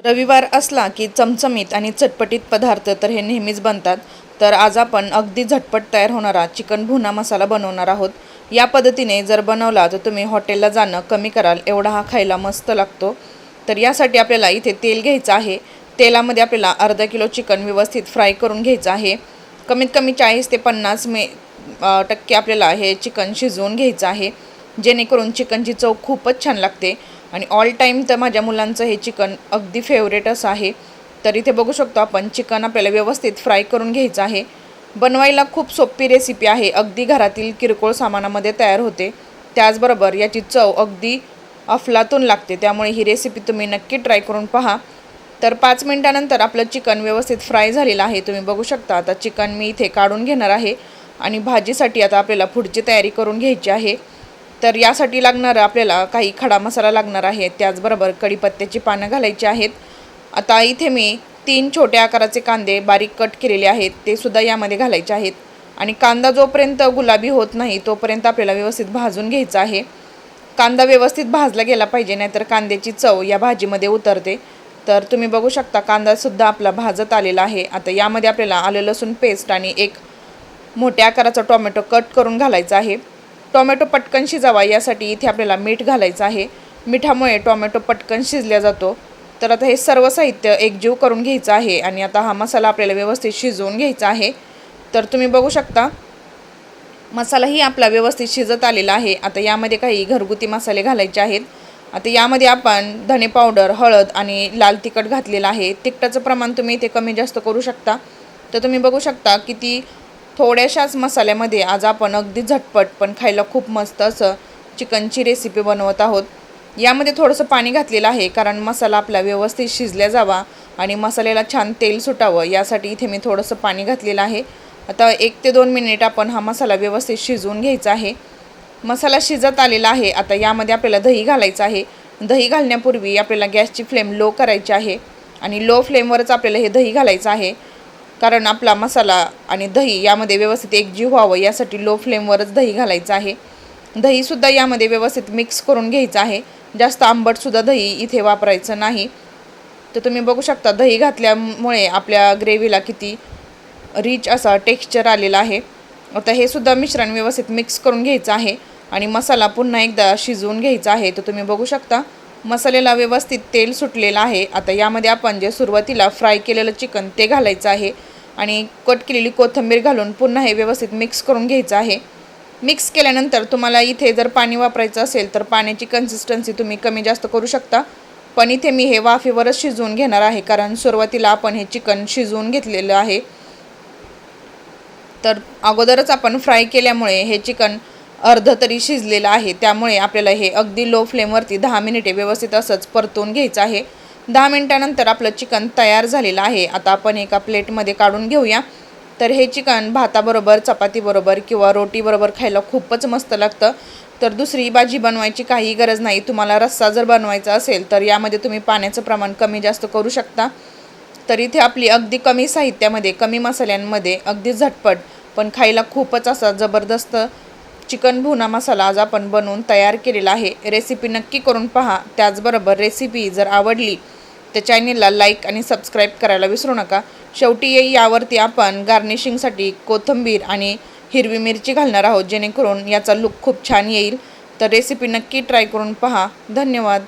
रविवार असला की चमचमीत आणि चटपटीत पदार्थ तर हे नेहमीच बनतात. तर आज आपण अगदी झटपट तयार होणारा चिकन भुना मसाला बनवणार आहोत. या पद्धतीने जर बनवला तर तुम्ही हॉटेलला जाणं कमी कराल, एवढा हा खायला मस्त लागतो. तर यासाठी आपल्याला इथे तेल घ्यायचं आहे. तेलामध्ये आपल्याला अर्धा किलो चिकन व्यवस्थित फ्राय करून घ्यायचं आहे. कमीत कमी 40 ते 50% आपल्याला हे चिकन शिजवून घ्यायचं आहे, जेणेकरून चिकनची चव खूपच छान लागते. आणि ऑल टाईम तर माझ्या मुलांचं हे चिकन अगदी फेवरेट असं आहे. तर इथे बघू शकतो आपण चिकन आपल्याला व्यवस्थित फ्राय करून घ्यायचं आहे. बनवायला खूप सोपी रेसिपी आहे, अगदी घरातील किरकोळ सामानामध्ये तयार होते. त्याचबरोबर याची चव अगदी अफलातून लागते. त्यामुळे ही रेसिपी तुम्ही नक्की ट्राय करून पहा. तर 5 मिनिटानंतर आपलं चिकन व्यवस्थित फ्राय झालेलं आहे. तुम्ही बघू शकता. आता चिकन मी इथे काढून घेणार आहे आणि भाजीसाठी आता आपल्याला पुढची तयारी करून घ्यायची आहे. तर यासाठी लागणारं आपल्याला काही खडा मसाला लागणार आहे. त्याचबरोबर कढीपत्त्याची पानं घालायची आहेत. आता इथे मी 3 छोट्या आकाराचे कांदे बारीक कट केलेले आहेत, ते सुद्धा यामध्ये घालायचे आहेत. आणि कांदा जोपर्यंत गुलाबी होत नाही तोपर्यंत आपल्याला व्यवस्थित भाजून घ्यायचा आहे. कांदा व्यवस्थित भाजला गेला पाहिजे, नाहीतर कांद्याची चव या भाजीमध्ये उतरते. तर तुम्ही बघू शकता कांदासुद्धा आपला भाजत आलेला आहे. आता यामध्ये आपल्याला आलं लसूण पेस्ट आणि एक मोठ्या आकाराचा टोमॅटो कट करून घालायचा आहे. टोमॅटो पटकन शिजावा यासाठी इथे आपल्याला मीठ घालायचं आहे. मिठामुळे टोमॅटो पटकन शिजला जातो. तर आता हे सर्व साहित्य एकजीव करून घ्यायचं आहे आणि आता हा मसाला आपल्याला व्यवस्थित शिजवून घ्यायचा आहे. तर तुम्ही बघू शकता मसालाही आपला व्यवस्थित शिजत आलेला आहे. आता यामध्ये काही घरगुती मसाले घालायचे आहेत. आता यामध्ये आपण धने पावडर, हळद आणि लाल तिखट घातलेलं आहे. तिखटाचं प्रमाण तुम्ही इथे कमी जास्त करू शकता. तर तुम्ही बघू शकता किती थोड्याशाच मसाल्यामध्ये आज आपण अगदी झटपट पण खायला खूप मस्त असं चिकनची रेसिपी बनवत आहोत. यामध्ये थोडंसं पाणी घातलेलं आहे, कारण मसाला आपला व्यवस्थित शिजला जावा आणि मसाल्याला छान तेल सुटावं यासाठी इथे मी थोडंसं पाणी घातलेलं आहे. आता 1 ते 2 मिनिट आपण हा मसाला व्यवस्थित शिजवून घ्यायचा आहे. मसाला शिजत आलेला आहे. आता यामध्ये आपल्याला दही घालायचं आहे. दही घालण्यापूर्वी आपल्याला गॅसची फ्लेम लो करायची आहे आणि लो फ्लेमवरच आपल्याला हे दही घालायचं आहे, कारण आपला मसाला आणि दही यामध्ये व्यवस्थित एकजीव व्हावं यासाठी लो फ्लेमवरच दही घालायचं आहे. दहीसुद्धा यामध्ये व्यवस्थित मिक्स करून घ्यायचं आहे. जास्त आंबटसुद्धा दही इथे वापरायचं नाही. तर तुम्ही बघू शकता दही घातल्यामुळे आपल्या ग्रेव्हीला किती रिच असा टेक्स्चर आलेला आहे. आता हे सुद्धा मिश्रण व्यवस्थित मिक्स करून घ्यायचं आहे आणि मसाला पुन्हा एकदा शिजवून घ्यायचा आहे. तर तुम्ही बघू शकता मसाल्याला व्यवस्थित तेल सुटलेलं आहे. आता यामध्ये आपण जे सुरुवातीला फ्राय केलेलं चिकन ते घालायचं आहे आणि कट केलेली कोथिंबीर घालून पुन्हा हे व्यवस्थित मिक्स करून घ्यायचं आहे. मिक्स केल्यानंतर तुम्हाला इथे जर पाणी वापरायचं असेल तर पाण्याची कन्सिस्टन्सी तुम्ही कमी जास्त करू शकता. पण इथे मी हे वाफेवरच शिजवून घेणार आहे, कारण सुरुवातीला आपण हे चिकन शिजवून घेतलेलं आहे. तर अगोदरच आपण फ्राय केल्यामुळे हे चिकन अर्ध तरी शिजलेलं आहे. त्यामुळे आपल्याला हे अगदी लो फ्लेमवरती 10 मिनिटे व्यवस्थित असंच परतून घ्यायचं आहे. 10 मिनिटानंतर आपलं चिकन तयार झालेलं आहे. आता आपण एका प्लेटमध्ये काढून घेऊया. तर हे चिकन भाताबरोबर, चपातीबरोबर किंवा रोटीबरोबर खायला खूपच मस्त लागतं. तर दुसरी भाजी बनवायची काही गरज नाही. तुम्हाला रस्सा जर बनवायचा असेल तर यामध्ये तुम्ही पाण्याचं प्रमाण कमी जास्त करू शकता. तर इथे आपली अगदी कमी साहित्यामध्ये, कमी मसाल्यांमध्ये अगदी झटपट पण खायला खूपच असा जबरदस्त चिकन भुना मसाला आज आपण बनवून तयार केलेला आहे. रेसिपी नक्की करून पहा. त्याचबरोबर रेसिपी जर आवडली तर चॅनेलला लाईक आणि सबस्क्राईब करायला विसरू नका. शेवटी यावरती आपण गार्निशिंगसाठी कोथिंबीर आणि हिरवी मिरची घालणार आहोत, जेणेकरून याचा लुक खूप छान येईल. तर रेसिपी नक्की ट्राय करून पहा. धन्यवाद.